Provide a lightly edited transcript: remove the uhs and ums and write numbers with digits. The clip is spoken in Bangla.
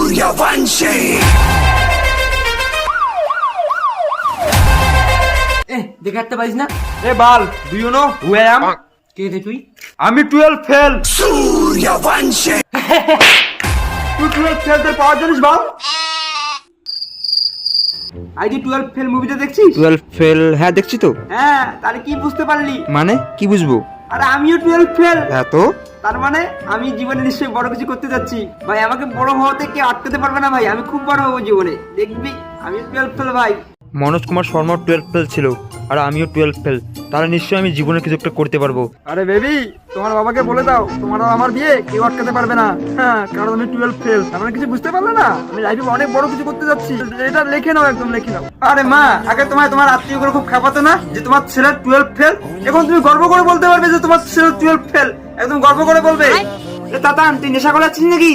Suryavanshi. দেখাতে পারিস না? এ বাল, do you know who I am? কে রে তুই? আমি 12 ফেল। Suryavanshi. তুই 12 ফেল তোর পাওয়ার জানিস বাল? আইডি 12 ফেল মুভিটা দেখছিস? 12 ফেল, হ্যাঁ দেখছি তো। হ্যাঁ, তাহলে কি বুঝতে পারলি? মানে কি বুঝবো? আরে আমিও 12 ফেল। হ্যাঁ তো তার মানে আমি জীবনে নিশ্চয়ই বড় কিছু করতে যাচ্ছি ভাই। আমাকে বড় হওয়াতে কেউ আটকাতে পারবে না ভাই। আমি খুব বড় হবো জীবনে, দেখবি। আমি 12 ফেল ভাই। মনোজ কুমার শর্মাও 12 ফেল ছিল, আর আমিও 12 ফেল। তাহলে নিশ্চয়ই আমি জীবনে কিছু একটা করতে পারবো। আরে বেবি, তোমার বাবাকে বলে দাও তোমার আর আমার বিয়ে কেউ আটকাতে পারবে না। হ্যাঁ, কারণ আমি 12 ফেল। আমরা কিছু বুঝতে পারলে না? আমি লাইফে অনেক বড় কিছু করতে যাচ্ছি। এটা লিখে নাও, একদম লিখে নাও। আরে মা, আগে তোমার আত্মীয় করে খুব খাপাতো না যে তোমার ছেলে 12 ফেল। এখন তুমি গর্ব করে বলতে পারবে যে তোমার ছেলে 12 ফেল। একদম গর্ব করে বলবে। এ তাতান, তুই নেশা করে আছিস নাকি?